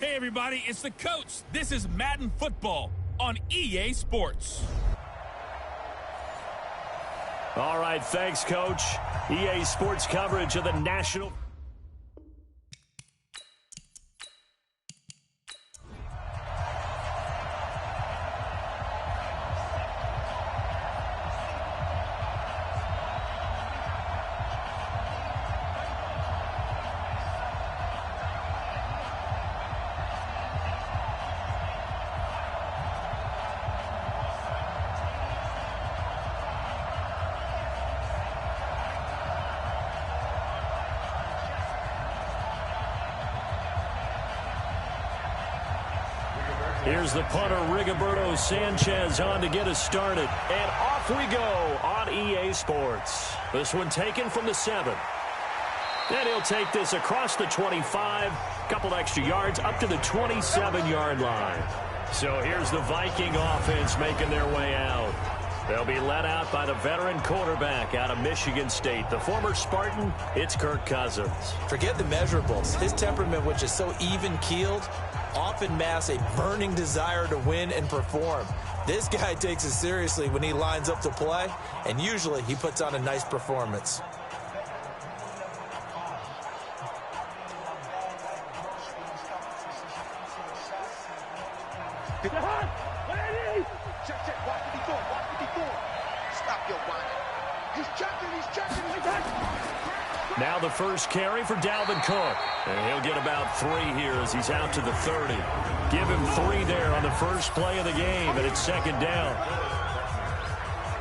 Hey everybody, it's the Coach. This is Madden Football on EA Sports. All right, thanks, Coach. EA Sports coverage of the National... Here's the punter, Rigoberto Sanchez, on to get us started. And off we go on EA Sports. This one taken from the 7. And he'll take this across the 25, couple extra yards, up to the 27-yard line. So here's the Viking offense making their way out. They'll be led out by the veteran quarterback out of Michigan State. The former Spartan, it's Kirk Cousins. Forget the measurables. His temperament, which is so even-keeled, often masks a burning desire to win and perform. This guy takes it seriously when he lines up to play, and usually he puts on a nice performance. Now the first carry for Dalvin Cook. And he'll get about 3 here as he's out to the 30. Give him 3 there on the first play of the game, and it's second down.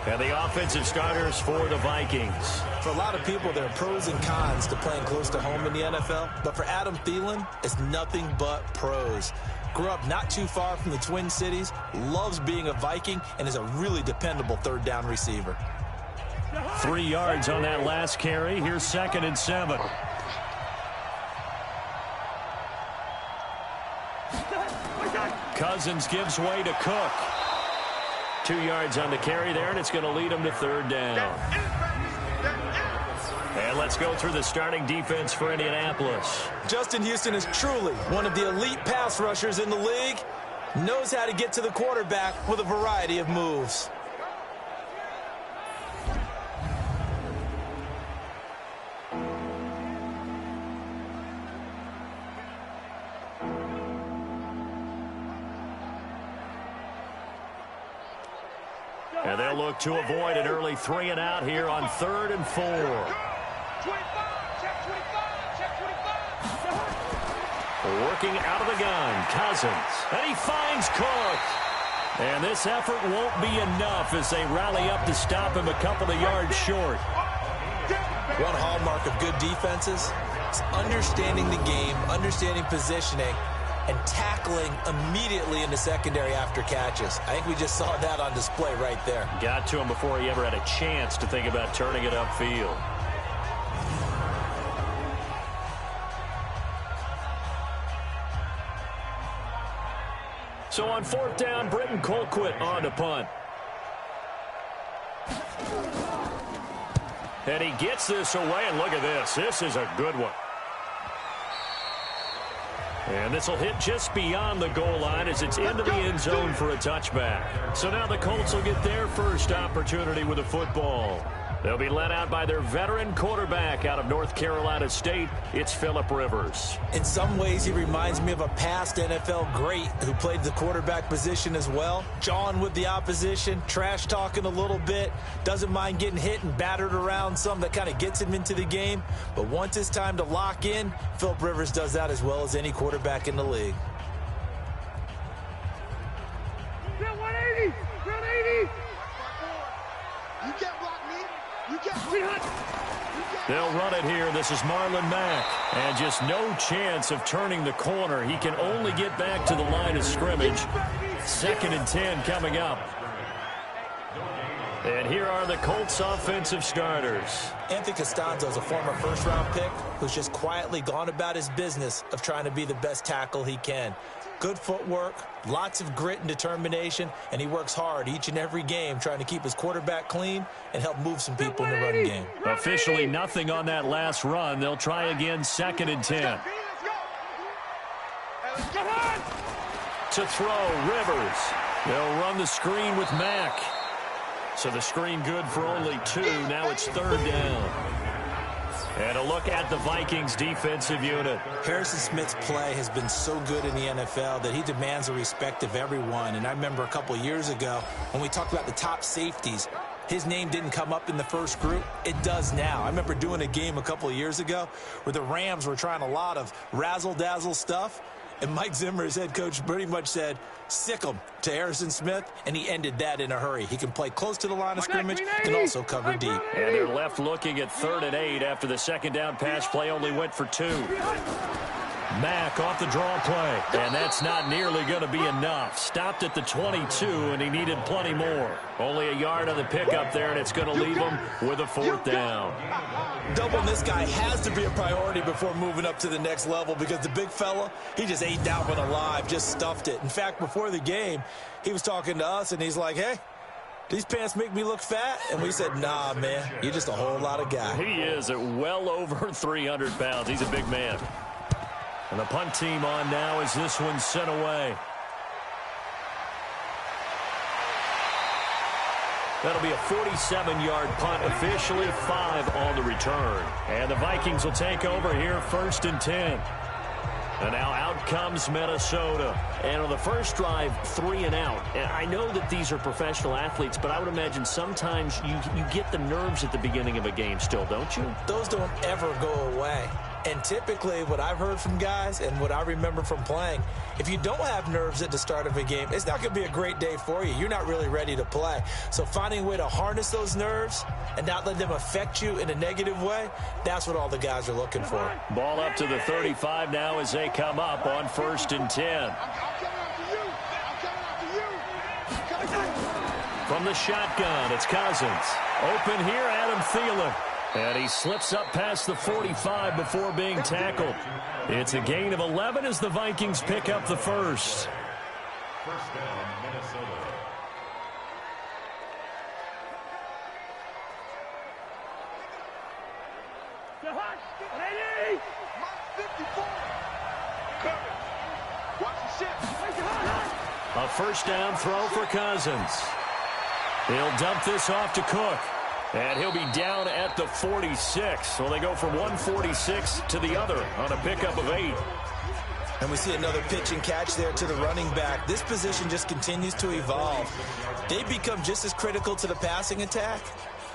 And the offensive starters for the Vikings. For a lot of people, there are pros and cons to playing close to home in the NFL. But for Adam Thielen, it's nothing but pros. Grew up not too far from the Twin Cities, loves being a Viking, and is a really dependable third-down receiver. 3 yards on that last carry. Here's second and 7. Cousins gives way to Cook. 2 yards on the carry there, and it's going to lead him to third down. And let's go through the starting defense for Indianapolis. Justin Houston is truly one of the elite pass rushers in the league. Knows how to get to the quarterback with a variety of moves. And they'll look to avoid an early 3 and out here on 3rd and 4. Working out of the gun, Cousins. And he finds Cook. And this effort won't be enough as they rally up to stop him a couple of yards short. One hallmark of good defenses is understanding the game, understanding positioning, and tackling immediately in the secondary after catches. I think we just saw that on display right there. Got to him before he ever had a chance to think about turning it upfield. So on 4th down, Britton Colquitt on to punt. And he gets this away, and look at this. This is a good one. And this will hit just beyond the goal line as it's into the end zone for a touchback. So now the Colts will get their first opportunity with the football. They'll be led out by their veteran quarterback out of North Carolina State. It's Phillip Rivers. In some ways, he reminds me of a past NFL great who played the quarterback position as well. Jawing with the opposition, trash-talking a little bit, doesn't mind getting hit and battered around some. That kind of gets him into the game. But once it's time to lock in, Phillip Rivers does that as well as any quarterback in the league. 180! 180! You can't block me. You can't. They'll run it here. This is Marlon Mack. And just no chance of turning the corner. He can only get back to the line of scrimmage. 2nd and 10 coming up. And here are the Colts offensive starters. Anthony Costanzo is a former first-round pick who's just quietly gone about his business of trying to be the best tackle he can. Good footwork, lots of grit and determination, and he works hard each and every game trying to keep his quarterback clean and help move some people in the run game. Officially nothing on that last run. They'll try again, 2nd and 10. To throw, Rivers. They'll run the screen with Mack. So the screen good for only 2. Now it's 3rd down. And a look at the Vikings defensive unit. Harrison Smith's play has been so good in the NFL that he demands the respect of everyone. And I remember a couple years ago when we talked about the top safeties, his name didn't come up in the first group. It does now. I remember doing a game a couple of years ago where the Rams were trying a lot of razzle-dazzle stuff. And Mike Zimmer, his head coach, pretty much said, sick him to Harrison Smith, and he ended that in a hurry. He can play close to the line of scrimmage and also cover deep. And they're left looking at 3rd and 8 after the second down pass play only went for 2. Mack off the draw play, and that's not nearly going to be enough. Stopped at the 22, and he needed plenty more. Only a yard on the pickup there, and it's going to leave him with a 4th down. Doubling this guy has to be a priority before moving up to the next level because the big fella, he just ate that one alive, just stuffed it. In fact, before the game, he was talking to us, and he's like, hey, these pants make me look fat? And we said, nah, man, you're just a whole lot of guy. He is at well over 300 pounds. He's a big man. And the punt team on now as this one's sent away. That'll be a 47-yard punt, officially 5 on the return. And the Vikings will take over here 1st and 10. And now out comes Minnesota. And on the first drive, 3 and out. And I know that these are professional athletes, but I would imagine sometimes you get the nerves at the beginning of a game still, don't you? Those don't ever go away. And typically what I've heard from guys and what I remember from playing, if you don't have nerves at the start of a game, it's not going to be a great day for you. You're not really ready to play. So finding a way to harness those nerves and not let them affect you in a negative way, that's what all the guys are looking for. Ball up to the 35 now as they come up on 1st and 10. From the shotgun, it's Cousins. Open here, Adam Thielen. And he slips up past the 45 before being tackled. It's a gain of 11 as the Vikings pick up the first. First down, Minnesota. A first down throw for Cousins. He'll dump this off to Cook. And he'll be down at the 46. So they go from 146 to the other on a pickup of 8. And we see another pitch and catch there to the running back. This position just continues to evolve. They become just as critical to the passing attack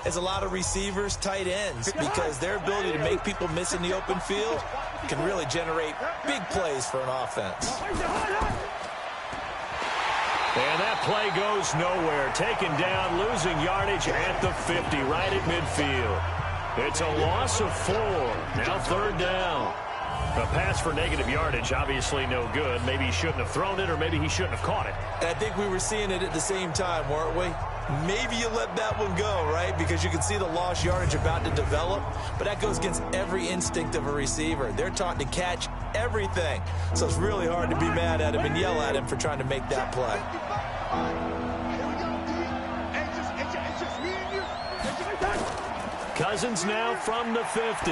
as a lot of receivers, tight ends, because their ability to make people miss in the open field can really generate big plays for an offense. And that play goes nowhere. Taken down, losing yardage at the 50, right at midfield. It's a loss of 4. Now 3rd down. A pass for negative yardage, obviously no good. Maybe he shouldn't have thrown it, or maybe he shouldn't have caught it. And I think we were seeing it at the same time, weren't we? Maybe you let that one go, right? Because you can see the lost yardage about to develop. But that goes against every instinct of a receiver. They're taught to catch everything. So it's really hard to be mad at him and yell at him for trying to make that play. Cousins now from the 50.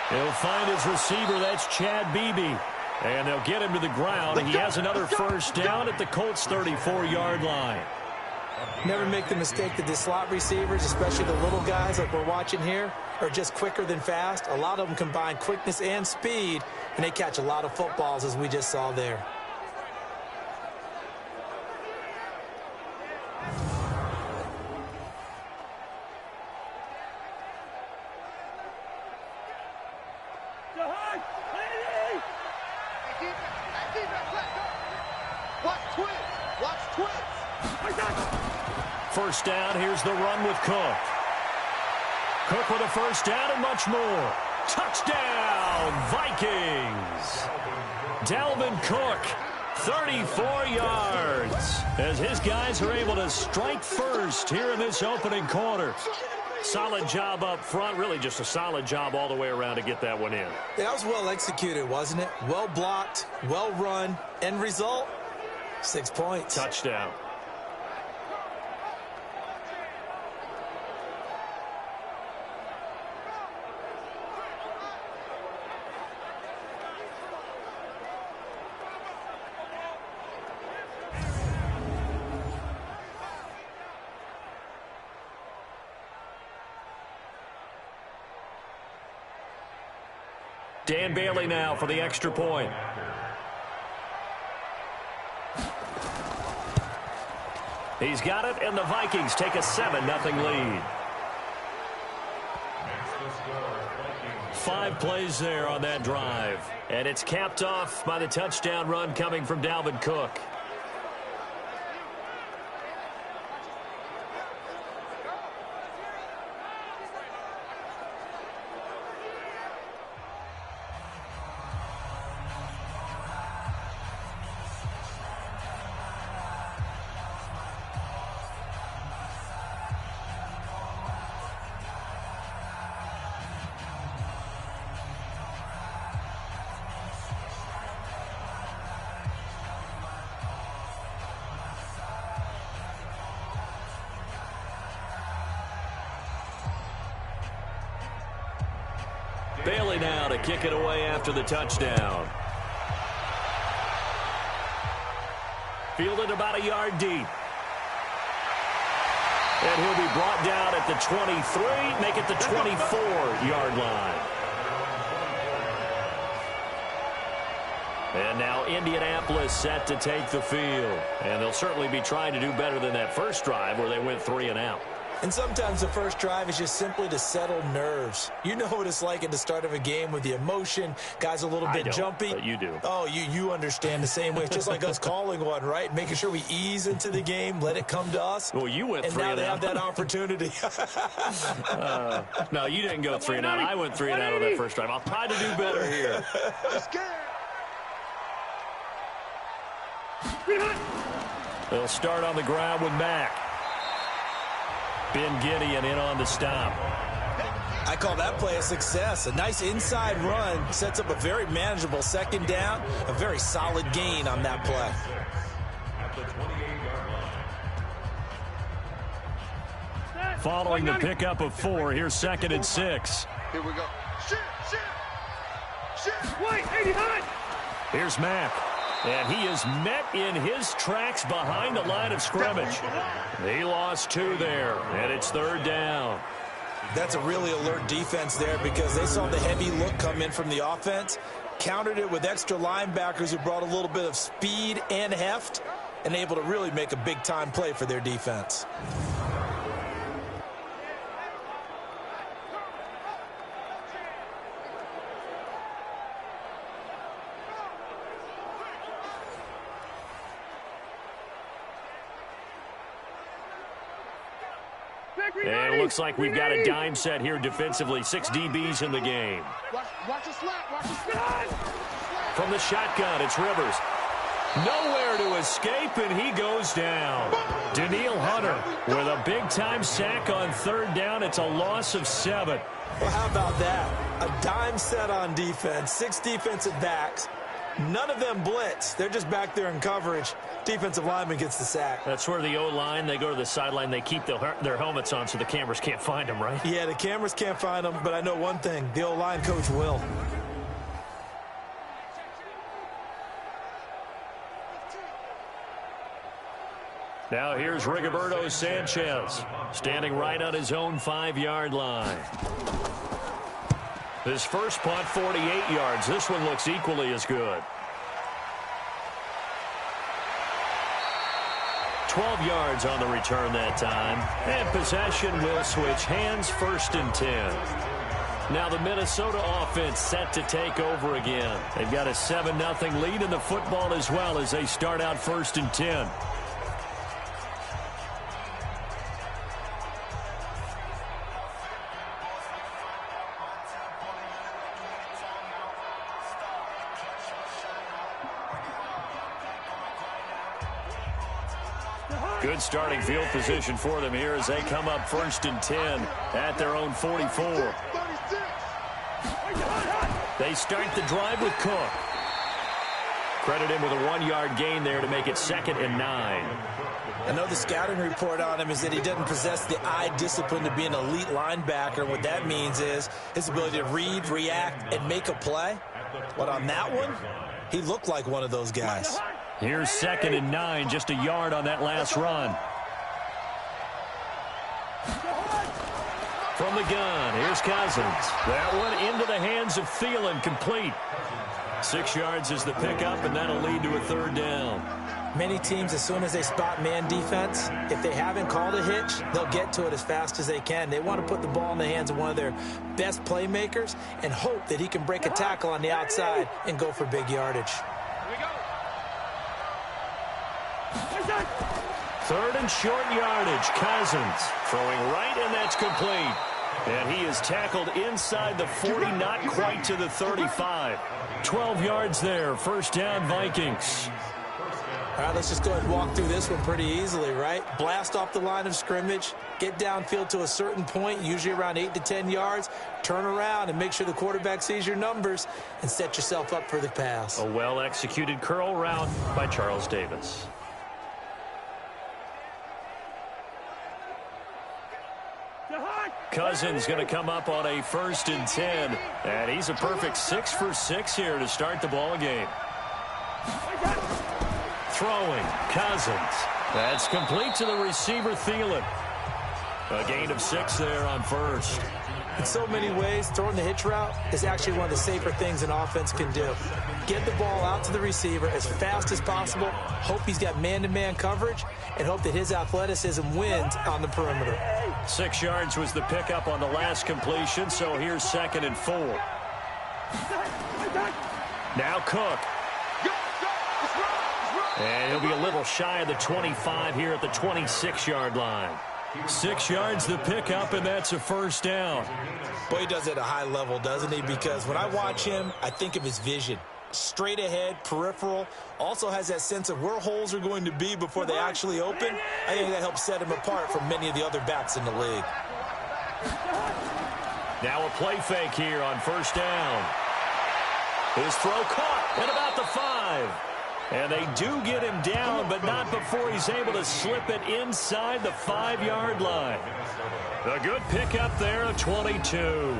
He'll find his receiver. That's Chad Beebe. And they'll get him to the ground. He has another first down at the Colts' 34-yard line. Never make the mistake that the slot receivers, especially the little guys like we're watching here, are just quicker than fast. A lot of them combine quickness and speed, and they catch a lot of footballs, as we just saw there. First down, here's the run with Cook. Cook with a first down and much more. Touchdown, Vikings! Dalvin Cook, 34 yards, as his guys are able to strike first here in this opening quarter. Solid job up front, really just a solid job all the way around to get that one in. That was well executed, wasn't it? Well blocked, well run, end result, 6 points. Touchdown. Dan Bailey now for the extra point. He's got it, and the Vikings take a 7-0 lead. 5 plays there on that drive. And it's capped off by the touchdown run coming from Dalvin Cook. Bailey now to kick it away after the touchdown. Fielded about a yard deep. And he'll be brought down at the 23, make it the 24-yard line. And now Indianapolis set to take the field. And they'll certainly be trying to do better than that first drive where they went 3 and out. And sometimes the first drive is just simply to settle nerves. You know what it's like at the start of a game with the emotion. Guys a little bit jumpy. But you do. Oh, you understand the same way. It's just like us calling one, right? Making sure we ease into the game, let it come to us. Well, you went 3 and out. And now they have that opportunity. No, you didn't go 3 and out. I went 3 and out on that first drive. I'll try to do better here. They'll start on the ground with Mack. Ben Gideon in on the stop. I call that play a success. A nice inside run sets up a very manageable second down. A very solid gain on that play. Following the pickup of 4, here's 2nd and 6. Here we go. Shit. Wait, 89. Here's Mack. And he is met in his tracks behind the line of scrimmage. He lost 2 there, and it's 3rd down. That's a really alert defense there because they saw the heavy look come in from the offense, countered it with extra linebackers who brought a little bit of speed and heft, and able to really make a big-time play for their defense. And it looks like we've got a dime set here defensively. 6 DBs in the game. Watch the slap. Watch the slap. From the shotgun, it's Rivers. Nowhere to escape, and he goes down. Daniil Hunter with a big-time sack on 3rd down. It's a loss of 7. Well, how about that? A dime set on defense, 6 defensive backs. None of them blitz. They're just back there in coverage. Defensive lineman gets the sack. That's where the O-line, they go to the sideline, they keep their helmets on so the cameras can't find them, right? Yeah, the cameras can't find them, but I know one thing. The O-line coach will. Now here's Rigoberto Sanchez, standing right on his own 5-yard line. His first punt, 48 yards. This one looks equally as good. 12 yards on the return that time. And possession will switch hands, 1st and 10. Now the Minnesota offense set to take over again. They've got a 7-0 lead in the football as well as they start out 1st and 10. Good starting field position for them here as they come up 1st and 10 at their own 44. They start the drive with Cook. Credit him with a 1-yard gain there to make it 2nd and 9. I know the scouting report on him is that he doesn't possess the eye discipline to be an elite linebacker. What that means is his ability to read, react, and make a play. But on that one, he looked like one of those guys. Here's 2nd and 9, just a yard on that last run. From from the gun. Here's Cousins. That one into the hands of Thielen, complete. 6 yards is the pickup, and that'll lead to a third down. Many teams, as soon as they spot man defense, if they haven't called a hitch, they'll get to it as fast as they can. They want to put the ball in the hands of one of their best playmakers and hope that he can break a tackle on the outside and go for big yardage. Third and short yardage. Cousins throwing right, and that's complete. And he is tackled inside the 40, not quite to the 35. 12 yards there. First down, Vikings. All right, let's just go ahead and walk through this one pretty easily, right? Blast off the line of scrimmage, get downfield to a certain point, usually around 8 to 10 yards, turn around and make sure the quarterback sees your numbers and set yourself up for the pass. A well-executed curl route by Charles Davis. Cousins going to come up on a 1st and 10, and he's a perfect 6 for 6 here to start the ball game. Throwing, Cousins. That's complete to the receiver, Thielen. A gain of 6 there on first. In so many ways, throwing the hitch route is actually one of the safer things an offense can do. Get the ball out to the receiver as fast as possible, hope he's got man-to-man coverage, and hope that his athleticism wins on the perimeter. 6 yards was the pickup on the last completion, so here's 2nd and 4. Now Cook. And he'll be a little shy of the 25 here at the 26-yard line. 6 yards the pickup, and that's a first down. Boy, he does it at a high level, doesn't he? Because when I watch him, I think of his vision. Straight ahead, peripheral, also has that sense of where holes are going to be before they actually open. I think that helps set him apart from many of the other backs in the league. Now a play fake here on first down. His throw caught at about the 5. And they do get him down, but not before he's able to slip it inside the 5-yard line. A good pickup there of 22.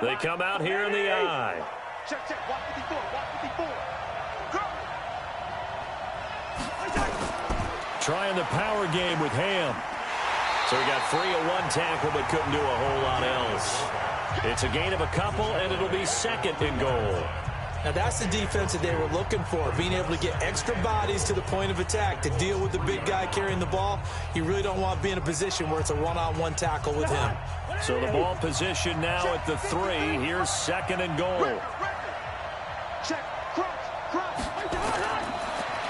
They come out here in the eye. Check, check, 154, 154. Trying the power game with Ham. So he got free of one tackle but couldn't do a whole lot else. It's a gain of a couple, and it'll be 2nd and goal. Now that's the defense that they were looking for, being able to get extra bodies to the point of attack to deal with the big guy carrying the ball. You really don't want to be in a position where it's a one-on-one tackle with him. So the ball position now at the 3. Here's 2nd and goal.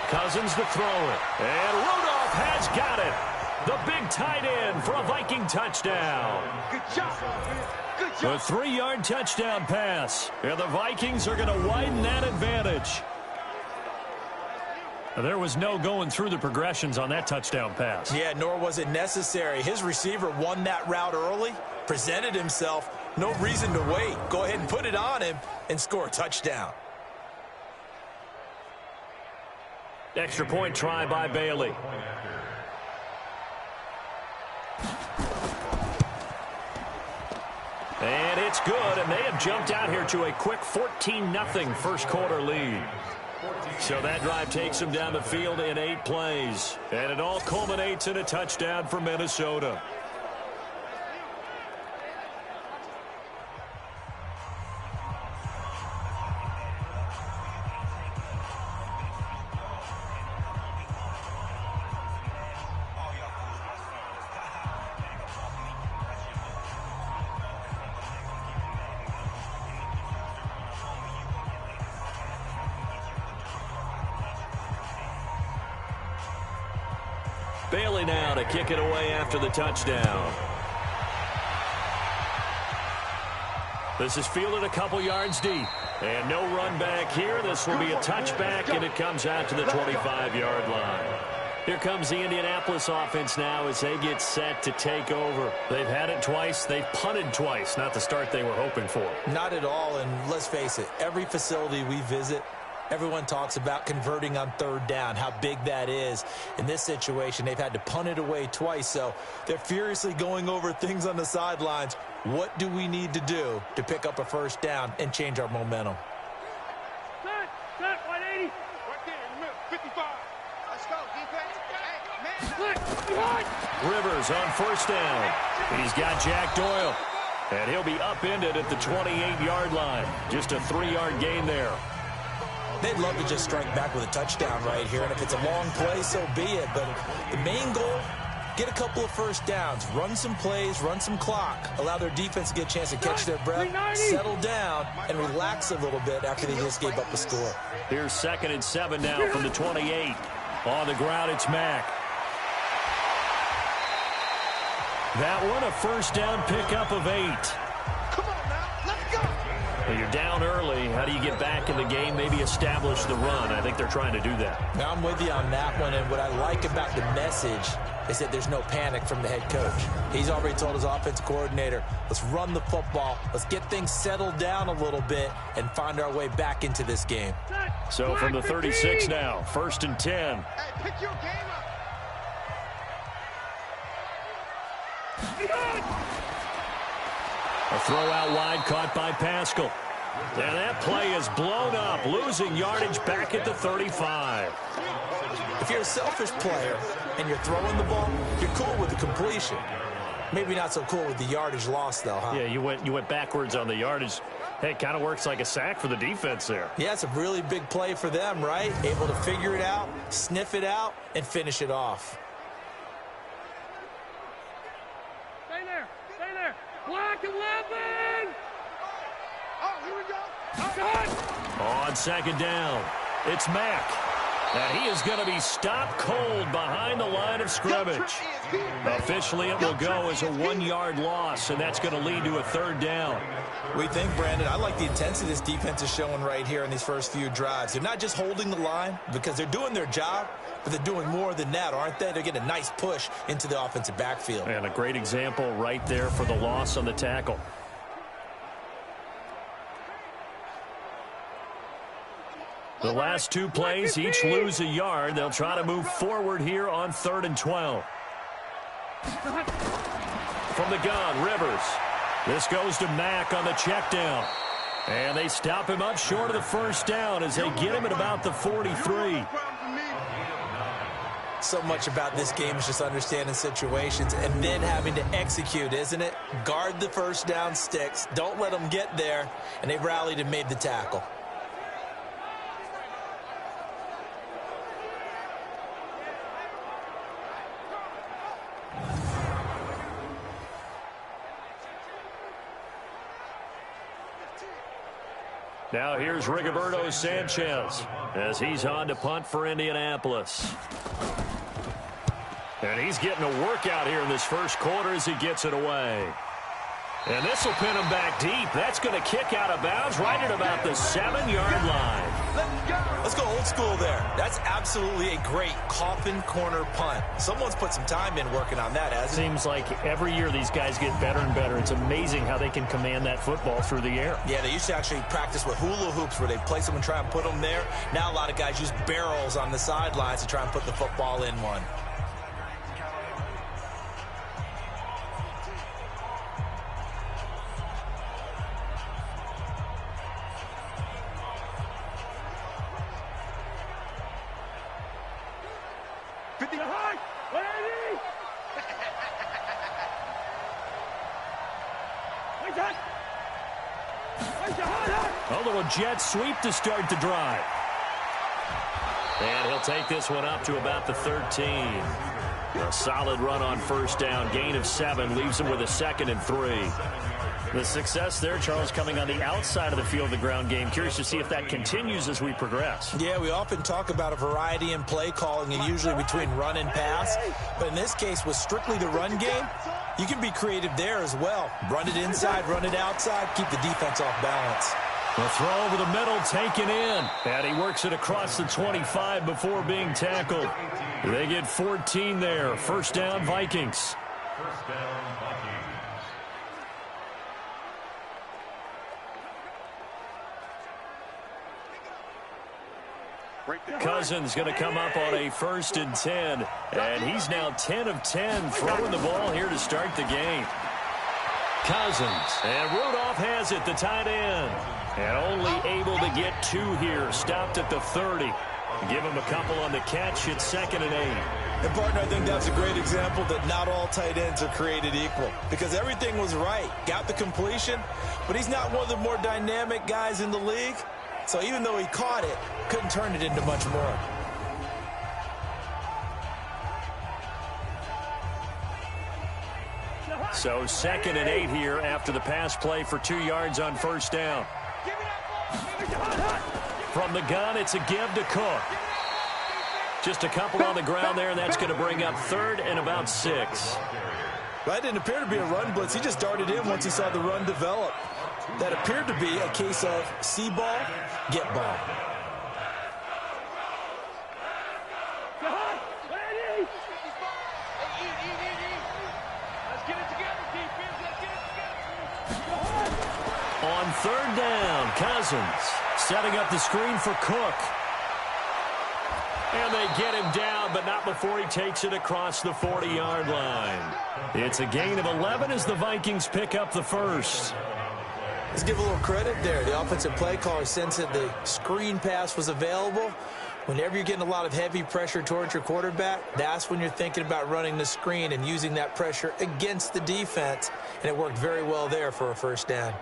Cousins to throw it. And Rudolph has got it. The big tight end for a Viking touchdown. Good job. Good job. A 3-yard touchdown pass. And the Vikings are going to widen that advantage. There was no going through the progressions on that touchdown pass. Yeah, nor was it necessary. His receiver won that route early, presented himself. No reason to wait. Go ahead and put it on him and score a touchdown. Extra point try by Bailey. And it's good, and they have jumped out here to a quick 14-0 first quarter lead. So that drive takes them down the field in 8 plays. And it all culminates in a touchdown for Minnesota. Bailey now to kick it away after the touchdown. This is fielded a couple yards deep. And no run back here. This will be a touchback, and it comes out to the 25-yard line. Here comes the Indianapolis offense now as they get set to take over. They've had it twice. They've punted twice. Not the start they were hoping for. Not at all, and let's face it, every facility we visit, Everyone talks about converting on third down, how big that is. In this situation, they've had to punt it away twice, so they're furiously going over things on the sidelines. What do we need to do to pick up a first down and change our momentum? Set, 180. Right there, in the middle, 55. Let's go, defense. Hey, man. Rivers on first down. He's got Jack Doyle. And he'll be upended at the 28-yard line. Just a 3-yard gain there. They'd love to just strike back with a touchdown right here, and if it's a long play, so be it. But the main goal, get a couple of first downs, run some plays, run some clock, allow their defense to get a chance to catch their breath, settle down, and relax a little bit after they just gave up a score. Here's 2nd and 7 now from the 28. On the ground, it's Mack. That one, a first down pickup of 8. Come on now, let's go. Well, you're down early. How do you get back in the game, maybe establish the run? I think they're trying to do that. Now I'm with you on that one, and what I like about the message is that there's no panic from the head coach. He's already told his offensive coordinator, let's run the football, let's get things settled down a little bit and find our way back into this game. So from the 36 now, 1st and 10. Hey, pick your game up. A throw out wide caught by Pascal. And that play is blown up, losing yardage back at the 35. If you're a selfish player and you're throwing the ball, you're cool with the completion. Maybe not so cool with the yardage loss, though, huh? Yeah, you went backwards on the yardage. Hey, it kind of works like a sack for the defense there. Yeah, it's a really big play for them, right? Able to figure it out, sniff it out, and finish it off. Stay there, stay there. Black 11. Oh, here we go. On 2nd down, it's Mack. And he is going to be stopped cold behind the line of scrimmage. Officially, it will go as a 1-yard loss, and that's going to lead to a 3rd down. We think, Brandon, I like the intensity this defense is showing right here in these first few drives. They're not just holding the line because they're doing their job, but they're doing more than that, aren't they? They're getting a nice push into the offensive backfield. And a great example right there for the loss on the tackle. The last 2 plays, each lose a yard. They'll try to move forward here on 3rd and 12. From the gun, Rivers. This goes to Mack on the check down. And they stop him up short of the first down as they get him at about the 43. So much about this game is just understanding situations and then having to execute, isn't it? Guard the first down sticks. Don't let them get there. And they rallied and made the tackle. Now here's Rigoberto Sanchez as he's on to punt for Indianapolis. And he's getting a workout here in this first quarter as he gets it away. And this will pin him back deep. That's going to kick out of bounds right at about the 7-yard line. Let's go old school there. That's absolutely a great coffin corner punt. Someone's put some time in working on that, hasn't it? Seems like every year these guys get better and better. It's amazing how they can command that football through the air. Yeah, they used to actually practice with hula hoops where they place them and try and put them there. Now a lot of guys use barrels on the sidelines to try and put the football in one. A little jet sweep to start the drive. And he'll take this one up to about the 13. A solid run on first down. Gain of 7 leaves him with a 2nd and 3. The success there, Charles, coming on the outside of the field of the ground game. Curious to see if that continues as we progress. Yeah, we often talk about a variety in play calling and usually between run and pass. But in this case, with strictly the run game, you can be creative there as well. Run it inside, run it outside, keep the defense off balance. A throw over the middle taken in. And he works it across the 25 before being tackled. They get 14 there. First down, Vikings. First down, Vikings. Cousins going to come up on a 1st and 10. And he's now 10 of 10 throwing the ball here to start the game. Cousins. And Rudolph has it, the tight end. And only able to get 2 here. Stopped at the 30. Give him a couple on the catch. It's 2nd and 8. And, partner, I think that's a great example that not all tight ends are created equal. Because everything was right. Got the completion. But he's not one of the more dynamic guys in the league. So even though he caught it, couldn't turn it into much more. So 2nd and 8 here after the pass play for 2 yards on 1st down. From the gun, it's a give to Cook. Just a couple on the ground there, and that's going to bring up 3rd and about 6. That didn't appear to be a run blitz. He just darted in once he saw the run develop. That appeared to be a case of see ball, get ball. On 3rd down, Cousins setting up the screen for Cook. And they get him down, but not before he takes it across the 40-yard line. It's a gain of 11 as the Vikings pick up the 1st. Let's give a little credit there. The offensive play caller sensed that the screen pass was available. Whenever you're getting a lot of heavy pressure towards your quarterback, that's when you're thinking about running the screen and using that pressure against the defense. And it worked very well there for a 1st down.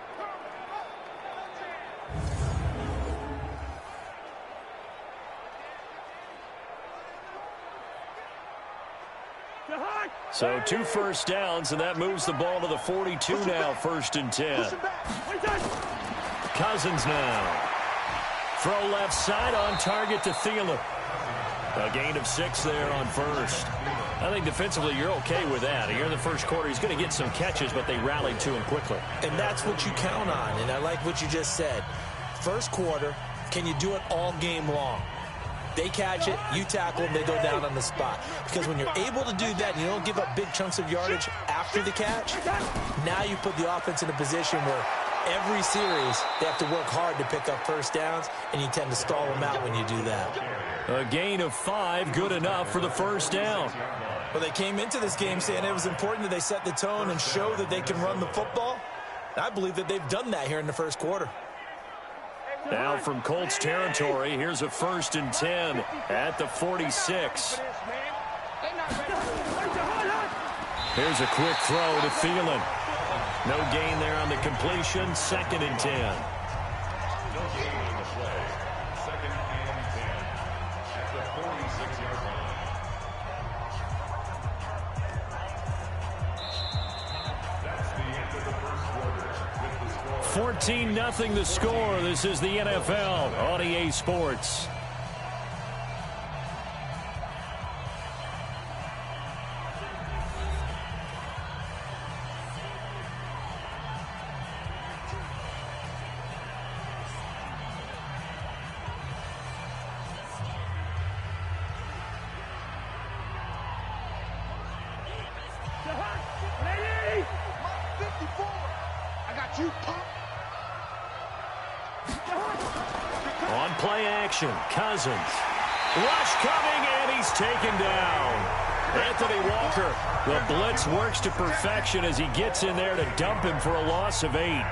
So 2 1st downs, and that moves the ball to the 42 now, 1st and 10. Cousins now. Throw left side on target to Thielen. A gain of 6 there on 1st. I think defensively you're okay with that. Here in the 1st quarter, he's going to get some catches, but they rallied to him quickly. And that's what you count on, and I like what you just said. 1st quarter, can you do it all game long? They catch it, you tackle them, they go down on the spot. Because when you're able to do that and you don't give up big chunks of yardage after the catch, now you put the offense in a position where every series they have to work hard to pick up 1st downs, and you tend to stall them out when you do that. A gain of 5, good enough for the 1st down. Well, they came into this game saying it was important that they set the tone and show that they can run the football. I believe that they've done that here in the 1st quarter. Now from Colts territory, here's a 1st and 10 at the 46. Here's a quick throw to Thielen. No gain there on the completion, 2nd and 10. No gain on the play. 2nd and 10 at the 46-yard line. That's the end of the 1st quarter. 14-0 the score. This is the NFL on EA Sports. On play action, Cousins. Rush coming, and he's taken down. Anthony Walker, the blitz works to perfection as he gets in there to dump him for a loss of 8.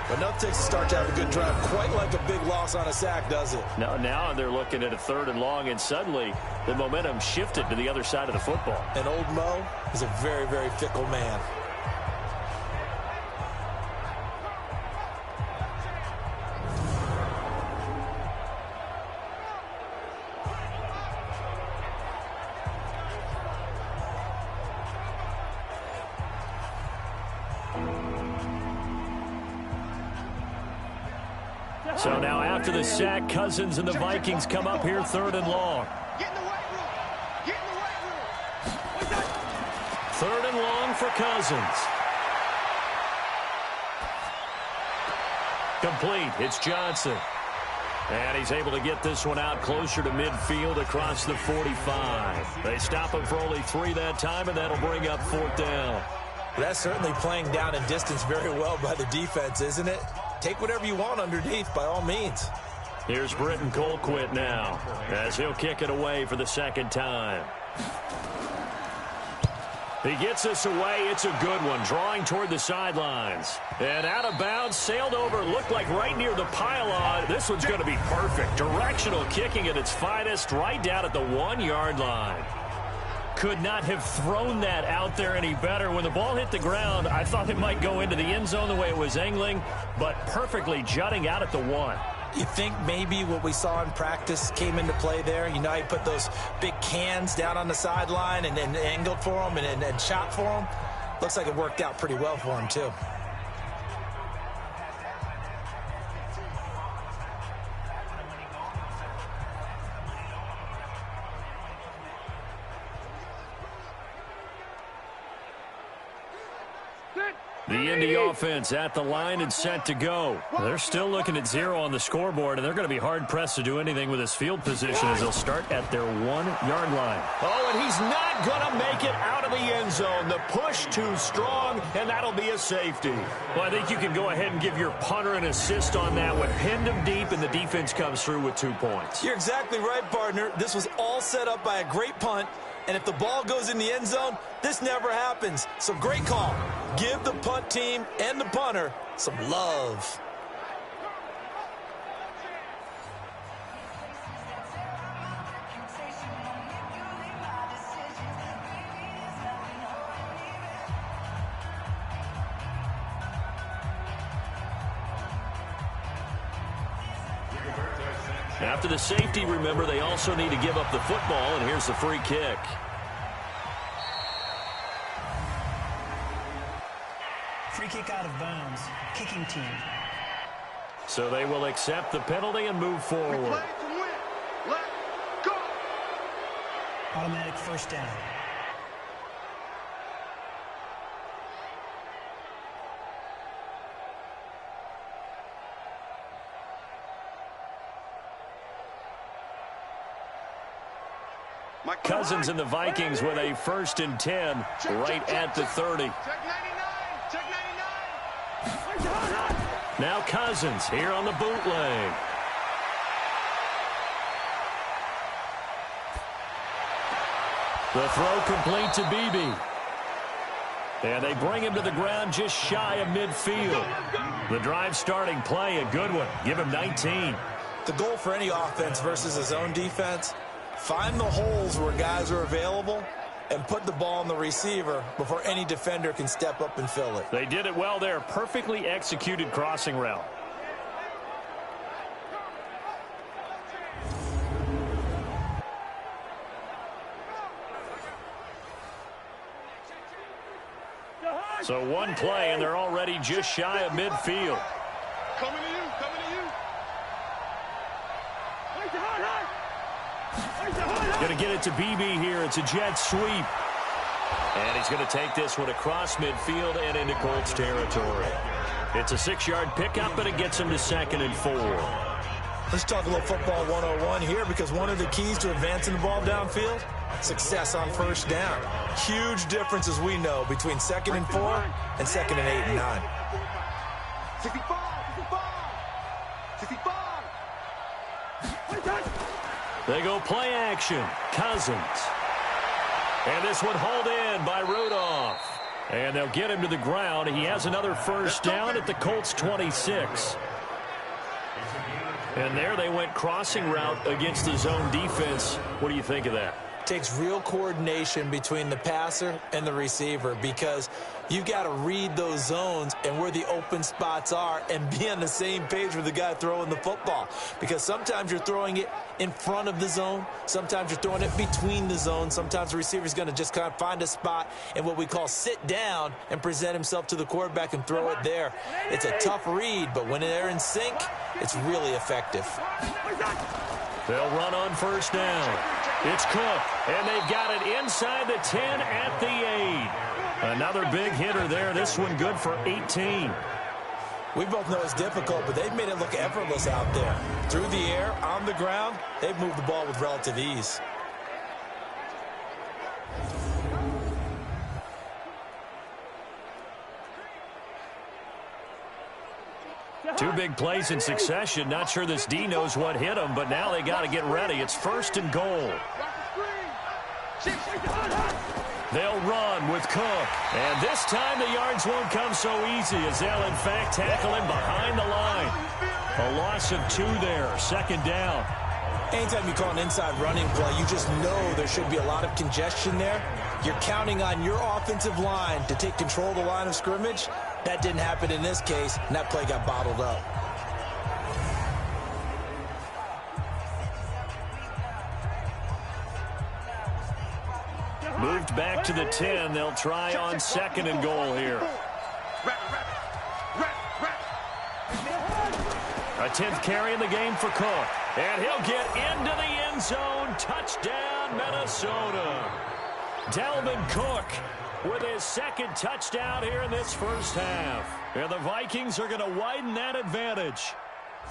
But enough takes to start to have a good drive, quite like a big loss on a sack, does it? Now they're looking at a 3rd and long, and suddenly the momentum shifted to the other side of the football. And old Mo is a very, very fickle man. So now after the sack, Cousins and the Vikings come up here 3rd and long. Get in the weight room. Get in the weight room. 3rd and long for Cousins. Complete. It's Johnson. And he's able to get this one out closer to midfield across the 45. They stop him for only 3 that time, and that'll bring up 4th down. That's certainly playing down in distance very well by the defense, isn't it? Take whatever you want underneath, by all means. Here's Britton Colquitt now as he'll kick it away for the second time. He gets this away. It's a good one, drawing toward the sidelines. And out of bounds, sailed over, looked like right near the pylon. This one's going to be perfect. Directional kicking at its finest, right down at the 1-yard line. Could not have thrown that out there any better. When the ball hit the ground, I thought it might go into the end zone the way it was angling, but perfectly jutting out at the 1. You think maybe what we saw in practice came into play there? You know, he put those big cans down on the sideline and angled for them and shot for them. Looks like it worked out pretty well for him, too. The Indy offense at the line and set to go. They're still looking at 0 on the scoreboard, and they're going to be hard-pressed to do anything with his field position as they'll start at their 1-yard line. Oh, and he's not going to make it out of the end zone. The push too strong, and that'll be a safety. Well, I think you can go ahead and give your punter an assist on that one. Pinned him deep, and the defense comes through with 2 points. You're exactly right, partner. This was all set up by a great punt. And if the ball goes in the end zone, this never happens. So great call. Give the punt team and the punter some love. After the safety, remember, they also need to give up the football, and here's the free kick. Free kick out of bounds. Kicking team. So they will accept the penalty and move forward. Play to win. Let's go. Automatic first down. Cousins and the Vikings with a 1st and 10 right at the 30. Check 99. Check 99. Now Cousins here on the bootleg. The throw complete to Beebe. And they bring him to the ground just shy of midfield. The drive starting play, a good one. Give him 19. The goal for any offense versus his own defense, find the holes where guys are available and put the ball on the receiver before any defender can step up and fill it. They did it well there. Perfectly executed crossing route. So one play, and they're already just shy of midfield. Coming to you. Coming to you. Going to get it to BB here. It's a jet sweep. And he's going to take this one across midfield and into Colts territory. It's a 6-yard pickup, and it gets him to 2nd and 4. Let's talk a little football 101 here, because one of the keys to advancing the ball downfield, success on first down. Huge difference, as we know, between 2nd and 4 and 2nd and 8 and 9. 65. 65. 65. They go play action. Cousins. And this one hauled in by Rudolph. And they'll get him to the ground. He has another first down at the Colts 26. And there they went crossing route against the zone defense. What do you think of that? Takes real coordination between the passer and the receiver, because you've got to read those zones and where the open spots are and be on the same page with the guy throwing the football. Because sometimes you're throwing it in front of the zone. Sometimes you're throwing it between the zones. Sometimes the receiver's going to just kind of find a spot and what we call sit down and present himself to the quarterback and throw it there. It's a tough read, but when they're in sync, it's really effective. They'll run on first down. It's Cook, and they've got it inside the 10 at the 8. Another big hitter there. This one good for 18. We both know it's difficult, but they've made it look effortless out there. Through the air, on the ground, they've moved the ball with relative ease. Two big plays in succession. Not sure this D knows what hit him, but now they got to get ready. It's 1st and goal. They'll run with Cook. And this time the yards won't come so easy as they'll, in fact, tackle him behind the line. A loss of 2 there. 2nd down. Anytime you call an inside running play, you just know there should be a lot of congestion there. You're counting on your offensive line to take control of the line of scrimmage. That didn't happen in this case, and that play got bottled up. Moved back to the 10. They'll try on 2nd and goal here. A 10th carry in the game for Cook. And he'll get into the end zone. Touchdown, Minnesota. Dalvin Cook with his 2nd touchdown here in this first half. And the Vikings are going to widen that advantage.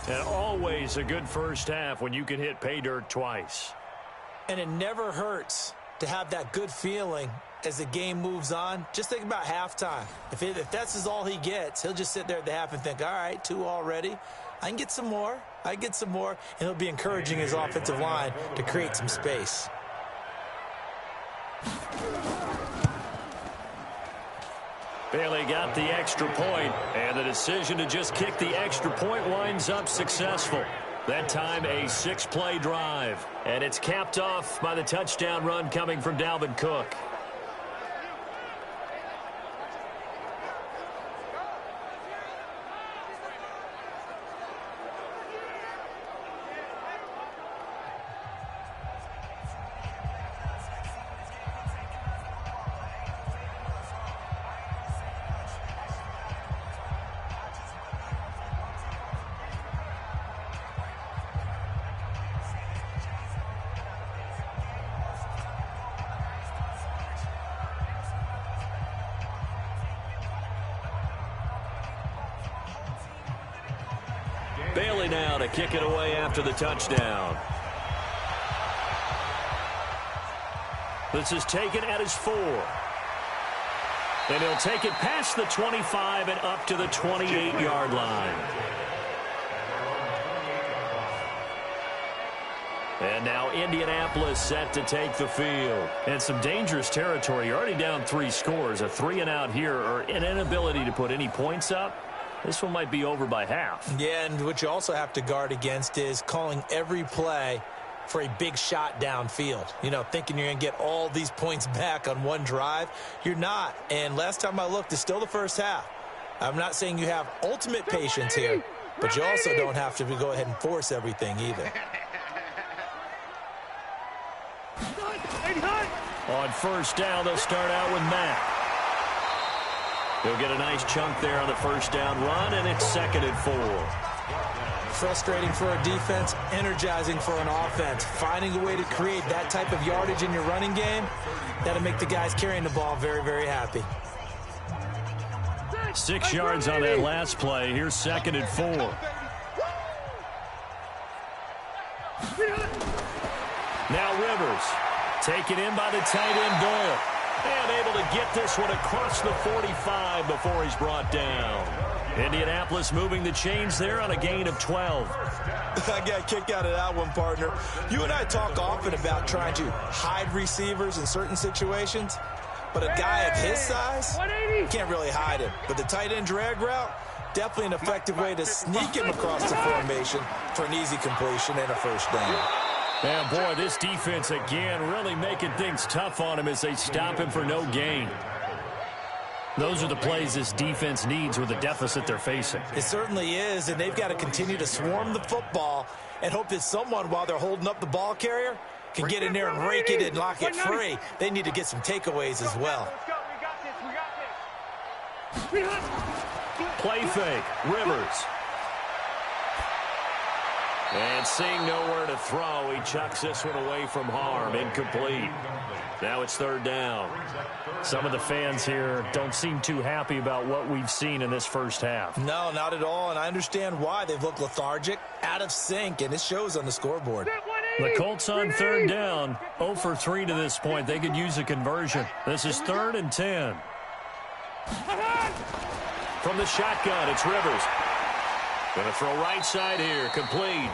And always a good first half when you can hit pay dirt twice. And it never hurts to have that good feeling as the game moves on. Just think about halftime. If that's all he gets, he'll just sit there at the half and think, all right, 2 already. I can get some more. And he'll be encouraging his offensive line to create some space. Bailey got the extra point, and the decision to just kick the extra point winds up successful. That time a 6-play drive, and it's capped off by the touchdown run coming from Dalvin Cook. Bailey now to kick it away after the touchdown. This is taken at his 4. And he'll take it past the 25 and up to the 28-yard line. And now Indianapolis set to take the field. And some dangerous territory. You're already down 3 scores. A 3-and-out here, or an inability to put any points up. This one might be over by half. Yeah, and what you also have to guard against is calling every play for a big shot downfield. You know, thinking you're going to get all these points back on one drive. You're not. And last time I looked, it's still the first half. I'm not saying you have ultimate patience here, but you also don't have to go ahead and force everything either. On 1st down, they'll start out with Matt. He'll get a nice chunk there on the 1st down run, and it's 2nd and 4. Frustrating for a defense, energizing for an offense. Finding a way to create that type of yardage in your running game, that'll make the guys carrying the ball very, very happy. 6 yards on that last play. Here's 2nd and 4. Now Rivers, taken in by the tight end Doyle. And able to get this one across the 45 before he's brought down. Indianapolis moving the chains there on a gain of 12. I got a kick out of that one, partner. You and I talk often about trying to hide receivers in certain situations, but a guy of his size, can't really hide him. But the tight end drag route, definitely an effective way to sneak him across the formation for an easy completion and a 1st down. And boy, this defense again really making things tough on him as they stop him for no gain. Those are the plays this defense needs with the deficit they're facing. It certainly is, and they've got to continue to swarm the football and hope that someone, while they're holding up the ball carrier, can get in there and rake it and lock it free. They need to get some takeaways as well. Play fake, Rivers. And seeing nowhere to throw, he chucks this one away from harm. Incomplete. Now it's 3rd down. Some of the fans here don't seem too happy about what we've seen in this first half. No, not at all, and I understand why. They've looked lethargic, out of sync, and it shows on the scoreboard. The Colts on 3rd down, 0 for 3 to this point. They could use a conversion. This is 3rd and 10. From the shotgun, it's Rivers. Going to throw right side here, complete.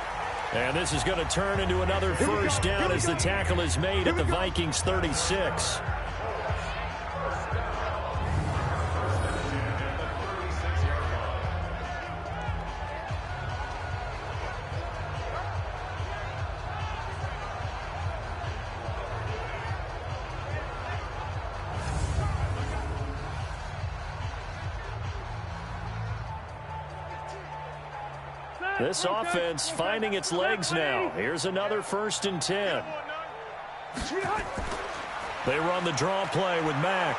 And this is going to turn into another first down as the tackle is made at the Vikings 36. This offense finding its legs now. Here's another 1st and 10. They run the draw play with Mack.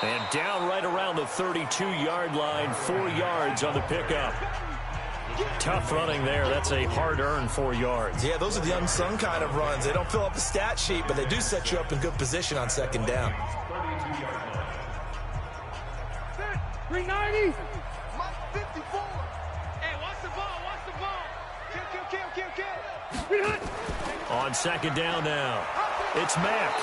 And down right around the 32-yard line, 4 yards on the pickup. Tough running there. That's a hard-earned 4 yards. Yeah, those are the unsung kind of runs. They don't fill up the stat sheet, but they do set you up in good position on 2nd down. 390. 54. On 2nd down now, it's Mack.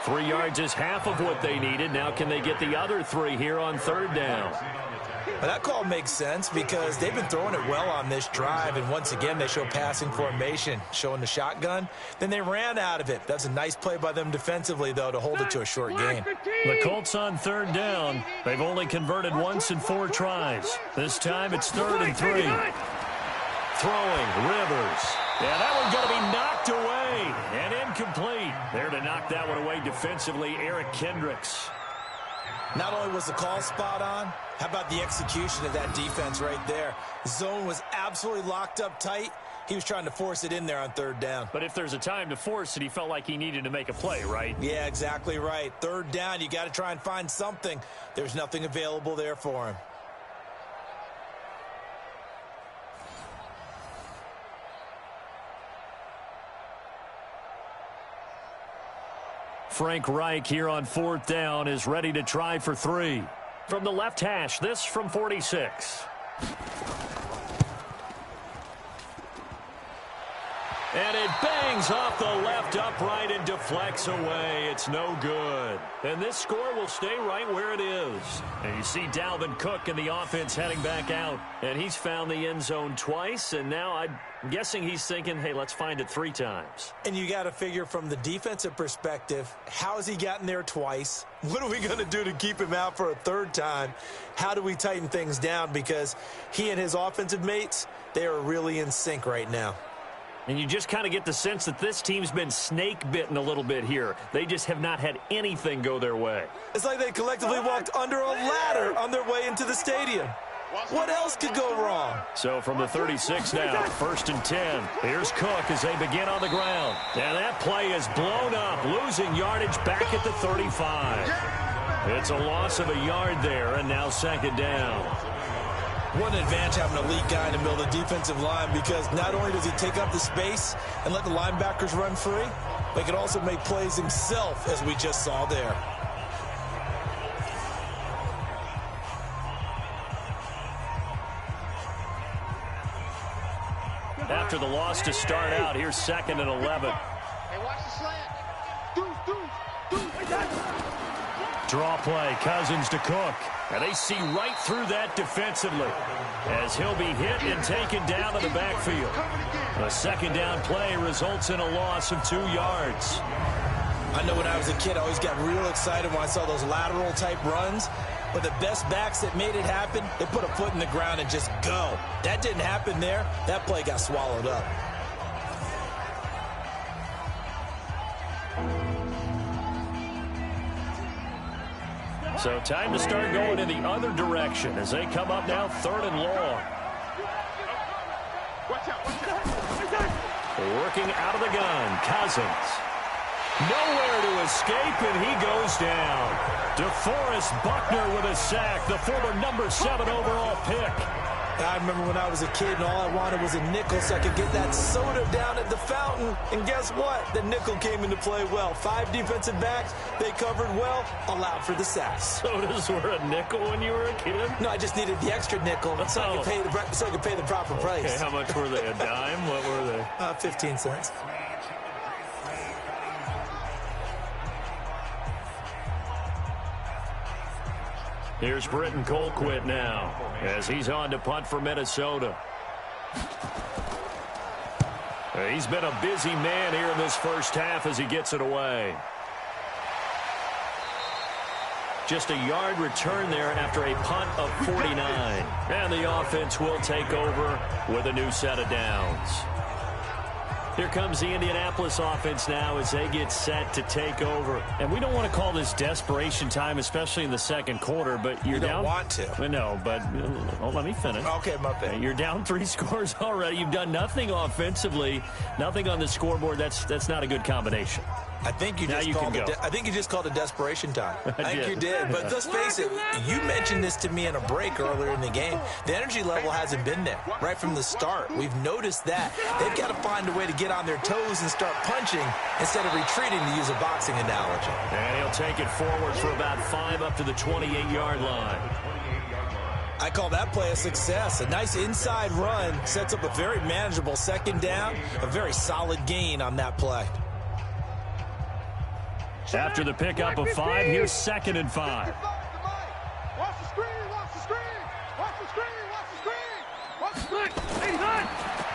3 yards is half of what they needed. Now can they get the other 3 here on 3rd down? Well, that call makes sense because they've been throwing it well on this drive, and once again they show passing formation, showing the shotgun. Then they ran out of it. That's a nice play by them defensively, though, to hold it to a short gain. The Colts on 3rd down. They've only converted once in 4 tries. This time it's 3rd and 3. Throwing, Rivers. Yeah, that one's going to be knocked away and incomplete. There to knock that one away defensively, Eric Kendricks. Not only was the call spot on, how about the execution of that defense right there? The zone was absolutely locked up tight. He was trying to force it in there on 3rd down. But if there's a time to force it, he felt like he needed to make a play, right? Yeah, exactly right. 3rd down, you got to try and find something. There's nothing available there for him. Frank Reich here on 4th down is ready to try for 3. From the left hash, this from 46. And it bangs off the left upright and deflects away. It's no good. And this score will stay right where it is. And you see Dalvin Cook and the offense heading back out. And he's found the end zone twice. And now I'm guessing he's thinking, hey, let's find it 3 times. And you got to figure from the defensive perspective, how has he gotten there twice? What are we going to do to keep him out for a 3rd time? How do we tighten things down? Because he and his offensive mates, they are really in sync right now. And you just kind of get the sense that this team's been snake-bitten a little bit here. They just have not had anything go their way. It's like they collectively walked under a ladder on their way into the stadium. What else could go wrong? So from the 36 now, 1st and 10. Here's Cook as they begin on the ground. And that play is blown up, losing yardage back at the 35. It's a loss of a yard there, and now 2nd down. What an advantage having an elite guy in the middle of the defensive line, because not only does he take up the space and let the linebackers run free, but he can also make plays himself, as we just saw there. After the loss to start out, here's 2nd and 11. Hey, watch the slant. Draw play, Cousins to Cook. And they see right through that defensively as he'll be hit and taken down to the backfield. A 2nd down play results in a loss of 2 yards. I know when I was a kid, I always got real excited when I saw those lateral-type runs. But the best backs that made it happen, they put a foot in the ground and just go. That didn't happen there. That play got swallowed up. So time to start going in the other direction as they come up now 3rd and long. Working out of the gun, Cousins. Nowhere to escape, and he goes down. DeForest Buckner with a sack, the former number 7 overall pick. I remember when I was a kid and all I wanted was a nickel so I could get that soda down at the fountain. And guess what? The nickel came into play well. 5 defensive backs, they covered well, allowed for the sacks. Sodas were a nickel when you were a kid? No, I just needed the extra nickel so I could pay the proper price. Okay, how much were they? A dime? What were they? 15 cents. Here's Britton Colquitt now as he's on to punt for Minnesota. He's been a busy man here in this first half as he gets it away. Just a yard return there after a punt of 49. And the offense will take over with a new set of downs. Here comes the Indianapolis offense now as they get set to take over. And we don't want to call this desperation time, especially in the second quarter, but you're down. You don't want to. No, but let me finish. Okay, my bad. You're down 3 scores already. You've done nothing offensively, nothing on the scoreboard. That's not a good combination. I think you just called it desperation time. I think you did. But let's face it, you mentioned this to me in a break earlier in the game. The energy level hasn't been there right from the start. We've noticed that. They've got to find a way to get on their toes and start punching instead of retreating, to use a boxing analogy. And he'll take it forward for about 5 up to the 28-yard line. I call that play a success. A nice inside run sets up a very manageable second down, a very solid gain on that play. After the pickup of 5, here's 2nd and 5. Watch the screen, watch the screen, watch the screen, watch the screen, watch the screen. 89.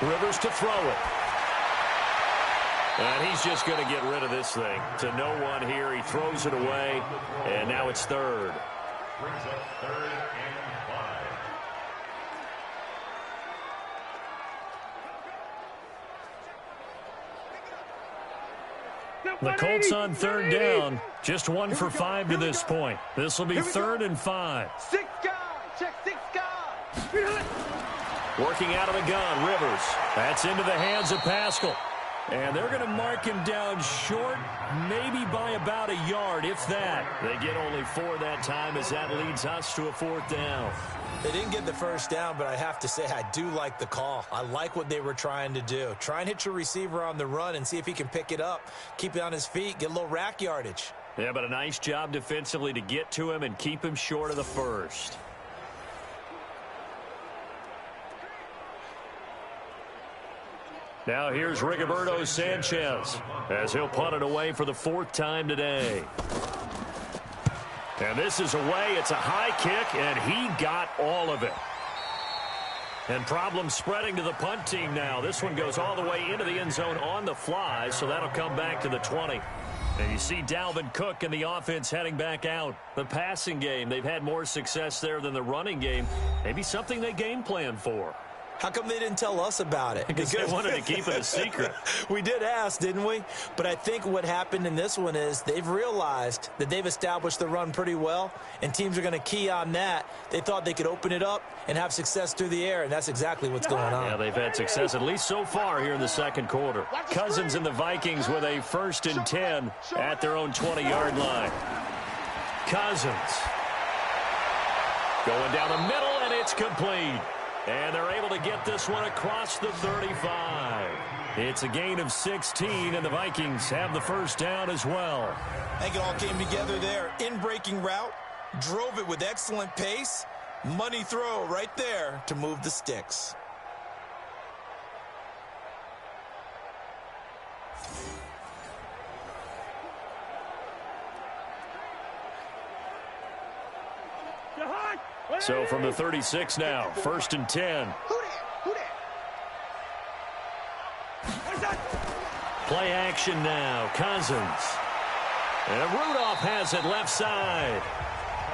Rivers to throw it. And he's just going to get rid of this thing. To no one here. He throws it away, and now it's 3rd. Brings up 3rd and 5. The Colts on 3rd down. Just 1 for 5 to this point. This will be 3rd and 5. 6 guys. Check 6 guys. Working out of the gun, Rivers. That's into the hands of Pascal. And they're going to mark him down short, maybe by about a yard, if that. They get only 4 that time as that leads us to a 4th down. They didn't get the first down, but I have to say I do like the call. I like what they were trying to do. Try and hit your receiver on the run and see if he can pick it up, keep it on his feet, get a little rack yardage. Yeah, but a nice job defensively to get to him and keep him short of the first. Now here's Rigoberto Sanchez as he'll punt it away for the 4th time today. And this is away. It's a high kick, and he got all of it. And problems spreading to the punt team now. This one goes all the way into the end zone on the fly, so that'll come back to the 20. And you see Dalvin Cook and the offense heading back out. The passing game, they've had more success there than the running game. Maybe something they game plan for. How come they didn't tell us about it? Because they wanted to keep it a secret. We did ask, didn't we? But I think what happened in this one is they've realized that they've established the run pretty well, and teams are going to key on that. They thought they could open it up and have success through the air, and that's exactly what's going on. Yeah, they've had success, at least so far, here in the second quarter. Cousins and the Vikings with a 1st and 10 at their own 20-yard line. Cousins going down the middle, and it's complete. And they're able to get this one across the 35. It's a gain of 16, and the Vikings have the 1st down as well. I think it all came together there. In-breaking route, drove it with excellent pace. Money throw right there to move the sticks. So from the 36 now, 1st and 10. Play action now, Cousins. And Rudolph has it left side.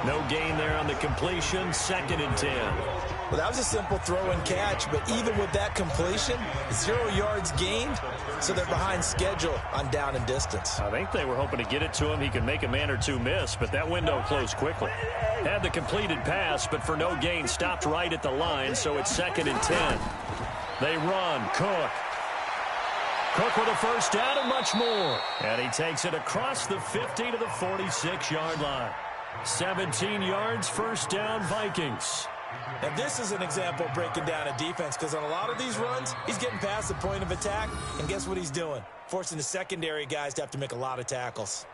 No gain there on the completion, 2nd and 10. Well, that was a simple throw and catch, but even with that completion, 0 yards gained, so they're behind schedule on down and distance. I think they were hoping to get it to him. He could make a man or two miss, but that window closed quickly. Had the completed pass, but for no gain, stopped right at the line, so it's 2nd and 10. They run, Cook. Cook with a 1st down and much more. And he takes it across the 50 to the 46-yard line. 17 yards, 1st down, Vikings. And this is an example of breaking down a defense, because on a lot of these runs, he's getting past the point of attack, and guess what he's doing? Forcing the secondary guys to have to make a lot of tackles.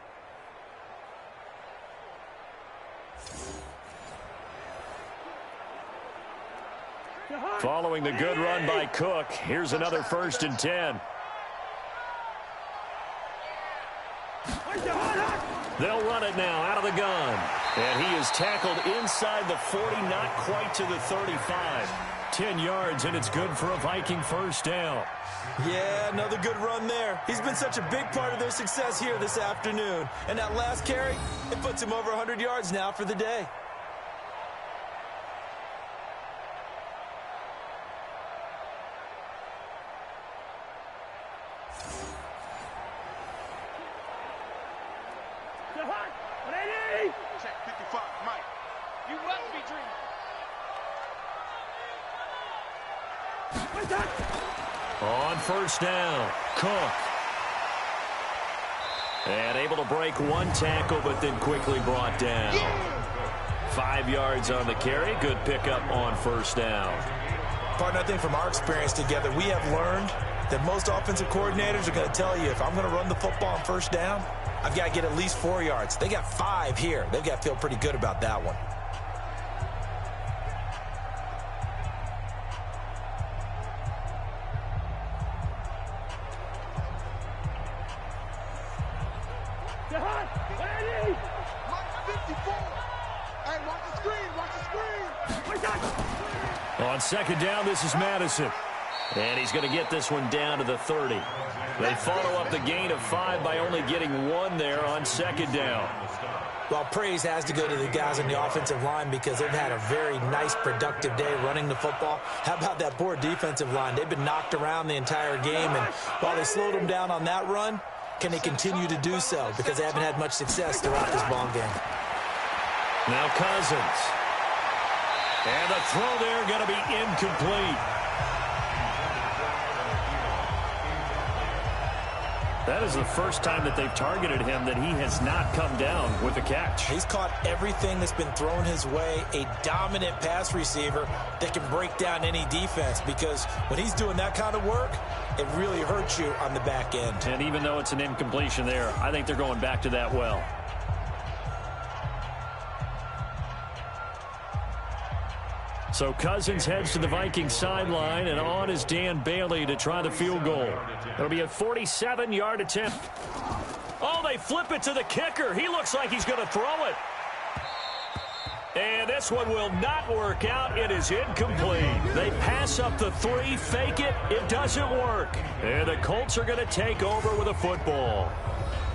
Following the good run by Cook, here's another 1st and 10. They'll run it now out of the gun. And he is tackled inside the 40, not quite to the 35. 10 yards, and it's good for a Viking first down. Yeah, another good run there. He's been such a big part of their success here this afternoon. And that last carry, it puts him over 100 yards now for the day. Check 55, Mike. You must be dreaming. On first down, Cook. And able to break one tackle, but then quickly brought down. 5 yards on the carry. Good pickup on first down. Partner, I think from our experience together, we have learned that most offensive coordinators are going to tell you, if I'm going to run the football on first down, I've got to get at least 4 yards. They got 5 here. They've got to feel pretty good about that one. On second down, this is Madison. And he's going to get this one down to the 30. They follow up the gain of 5 by only getting 1 there on second down. Well, praise has to go to the guys on the offensive line because they've had a very nice, productive day running the football. How about that poor defensive line? They've been knocked around the entire game, and while they slowed them down on that run, can they continue to do so? Because they haven't had much success throughout this ball game. Now Cousins. And the throw there going to be incomplete. That is the first time that they've targeted him that he has not come down with a catch. He's caught everything that's been thrown his way, a dominant pass receiver that can break down any defense, because when he's doing that kind of work, it really hurts you on the back end. And even though it's an incompletion there, I think they're going back to that well. So Cousins heads to the Vikings sideline, and on is Dan Bailey to try the field goal. It'll be a 47-yard attempt. Oh, they flip it to the kicker. He looks like he's going to throw it. And this one will not work out. It is incomplete. They pass up the 3, fake it. It doesn't work. And the Colts are going to take over with a football.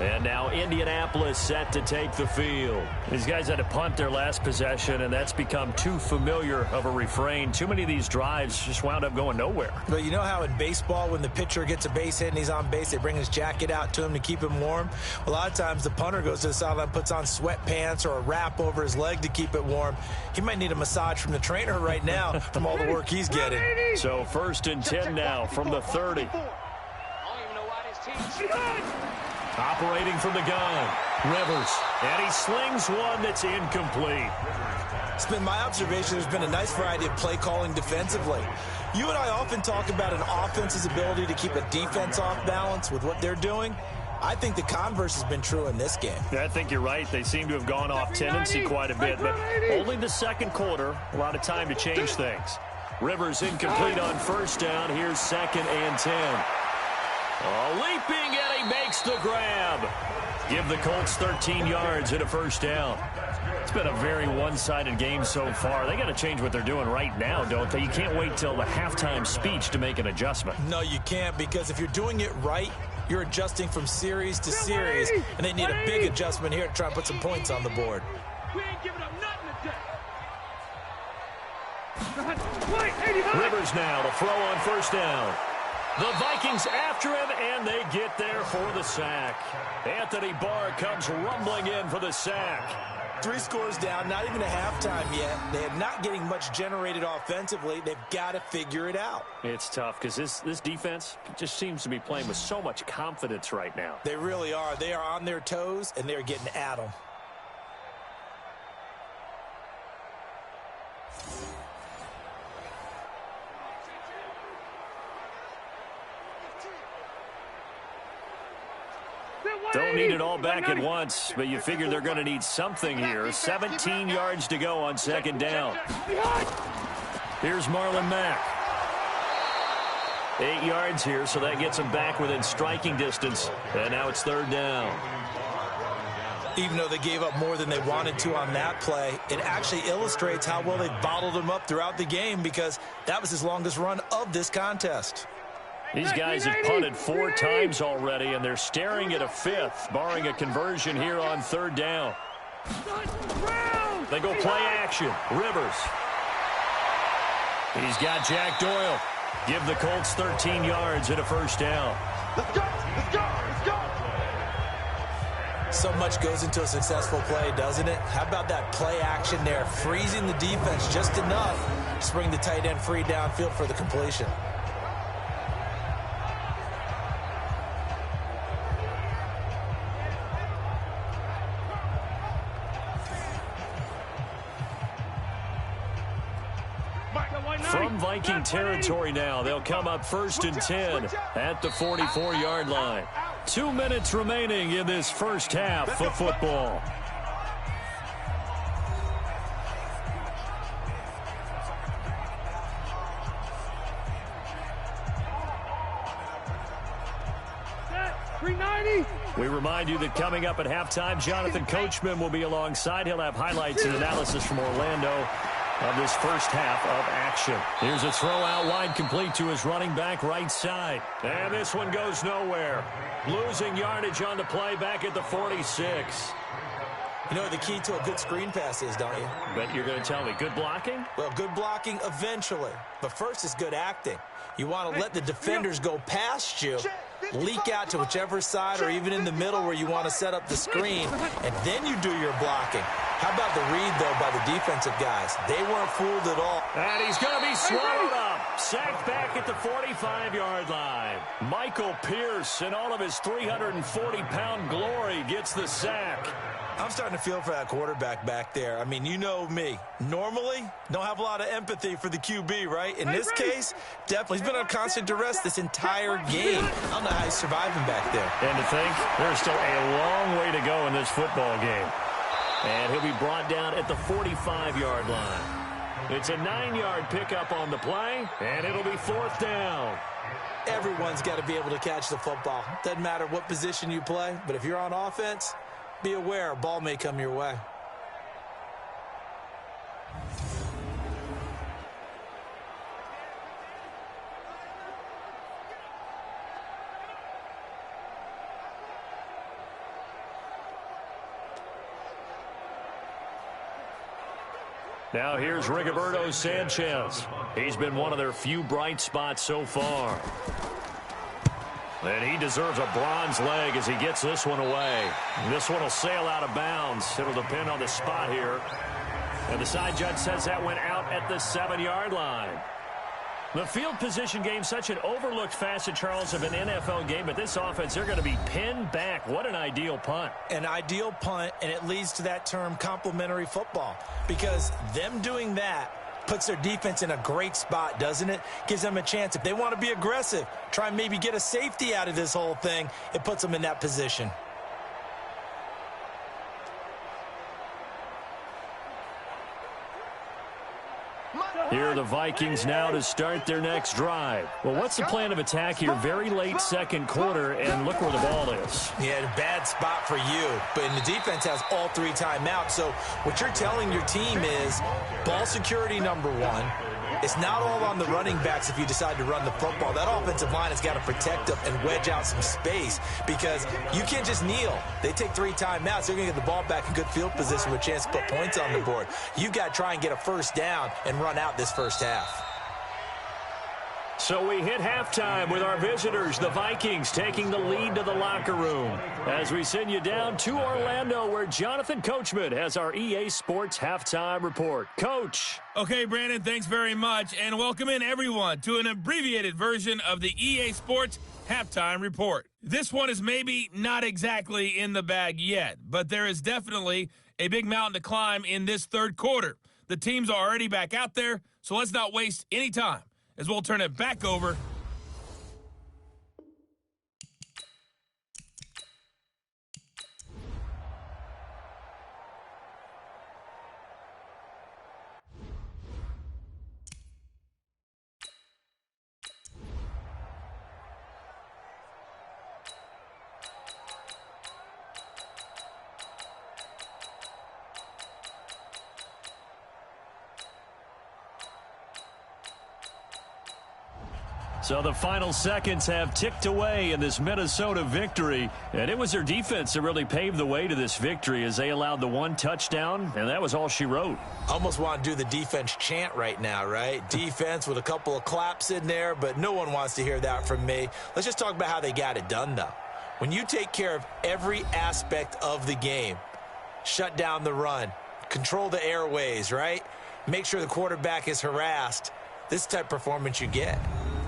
And now Indianapolis set to take the field. These guys had to punt their last possession, and that's become too familiar of a refrain. Too many of these drives just wound up going nowhere. But you know how in baseball, when the pitcher gets a base hit and he's on base, they bring his jacket out to him to keep him warm? A lot of times the punter goes to the sideline, puts on sweatpants or a wrap over his leg to keep it warm. He might need a massage from the trainer right now from all the work he's getting. So 1st and 10 now from the 30. I don't even know why this team. Operating from the gun, Rivers, and he slings one that's incomplete. It's been my observation there's been a nice variety of play calling defensively. You and I often talk about an offense's ability to keep a defense off balance with what they're doing. I think the converse has been true in this game. Yeah, I think you're right. They seem to have gone off tendency quite a bit, but only the second quarter, a lot of time to change things. Rivers incomplete on first down. Here's 2nd and 10. Leaping, and he makes the grab. Give the Colts 13 yards and a first down. It's been a very one-sided game so far. They got to change what they're doing right now, don't they? You can't wait till the halftime speech to make an adjustment. No, you can't, because if you're doing it right, you're adjusting from series to series, and they need a big adjustment here to try and put some points on the board. We ain't giving up nothing today. Rivers now to throw on first down. The Vikings after him, and they get there for the sack. Anthony Barr comes rumbling in for the sack. 3 scores down, not even a halftime yet. They are not getting much generated offensively. They've got to figure it out. It's tough because this defense just seems to be playing with so much confidence right now. They really are. They are on their toes, and they're getting at them. Don't need it all back at once, but you figure they're going to need something here. 17 yards to go on second down. Here's Marlon Mack. 8 yards here, so that gets him back within striking distance. And now it's 3rd down. Even though they gave up more than they wanted to on that play, it actually illustrates how well they bottled them up throughout the game because that was his longest run of this contest. These guys have punted 4 times already, and they're staring at a 5th, barring a conversion here on 3rd down. They go play action. Rivers. He's got Jack Doyle. Give the Colts 13 yards and a 1st down. Let's go! Let's go! Let's go! So much goes into a successful play, doesn't it? How about that play action there, freezing the defense just enough to bring the tight end free downfield for the completion. From Viking territory now, they'll come up 1st and 10 at the 44-yard line. 2 minutes remaining in this first half of football. We remind you that coming up at halftime, Jonathan Coachman will be alongside. He'll have highlights and analysis from Orlando of this first half of action. Here's a throw out wide, complete to his running back right side. And this one goes nowhere. Losing yardage on the play back at the 46. You know what the key to a good screen pass is, don't you? Bet you're going to tell me. Good blocking? Well, good blocking eventually. But first is good acting. You want to let the defenders go past you, leak out to whichever side or even in the middle where you want to set up the screen, and then you do your blocking. How about the read, though, by the defensive guys? They weren't fooled at all. And he's going to be swallowed up. Sacked back at the 45-yard line. Michael Pierce, in all of his 340-pound glory, gets the sack. I'm starting to feel for that quarterback back there. I mean, you know me. Normally, don't have a lot of empathy for the QB, right? In this case, definitely. He's been on constant duress this entire game. I don't know how he's surviving back there. And to think, there's still a long way to go in this football game. And he'll be brought down at the 45-yard line. It's a 9-yard pickup on the play, and it'll be 4th down. Everyone's got to be able to catch the football. Doesn't matter what position you play, but if you're on offense, be aware a ball may come your way. Now here's Rigoberto Sanchez. He's been one of their few bright spots so far. And he deserves a bronze leg as he gets this one away. This one will sail out of bounds. It'll depend on the spot here. And the side judge says that went out at the 7-yard line. The field position game, such an overlooked facet, Charles, of an NFL game. But this offense, they're going to be pinned back. What an ideal punt. An ideal punt, and it leads to that term complementary football. Because them doing that puts their defense in a great spot, doesn't it? Gives them a chance. If they want to be aggressive, try and maybe get a safety out of this whole thing, it puts them in that position. Here are the Vikings now to start their next drive. Well, what's the plan of attack here? Very late second quarter, and look where the ball is. Yeah, bad spot for you. But the defense has all 3 timeouts. So what you're telling your team is ball security number 1. It's not all on the running backs if you decide to run the football. That offensive line has got to protect them and wedge out some space because you can't just kneel. They take 3 timeouts. They're going to get the ball back in good field position with a chance to put points on the board. You got to try and get a first down and run out this first half. So we hit halftime with our visitors, the Vikings, taking the lead to the locker room. As we send you down to Orlando, where Jonathan Coachman has our EA Sports Halftime Report. Coach. Okay, Brandon, thanks very much. And welcome in, everyone, to an abbreviated version of the EA Sports Halftime Report. This one is maybe not exactly in the bag yet, but there is definitely a big mountain to climb in this third quarter. The teams are already back out there, so let's not waste any time, as we'll turn it back over So the final seconds have ticked away in this Minnesota victory, and it was their defense that really paved the way to this victory as they allowed the one touchdown, and that was all she wrote. Almost want to do the defense chant right now, right? Defense with a couple of claps in there, but no one wants to hear that from me. Let's just talk about how they got it done, though. When you take care of every aspect of the game, shut down the run, control the airways, right? Make sure the quarterback is harassed. This type of performance you get.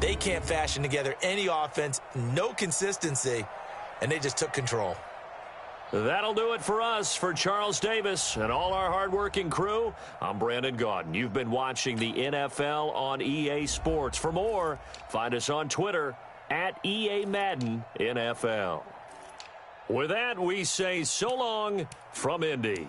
They can't fashion together any offense, no consistency, and they just took control. That'll do it for us. For Charles Davis and all our hardworking crew, I'm Brandon Gaudin. You've been watching the NFL on EA Sports. For more, find us on Twitter at EA Madden NFL. With that, we say so long from Indy.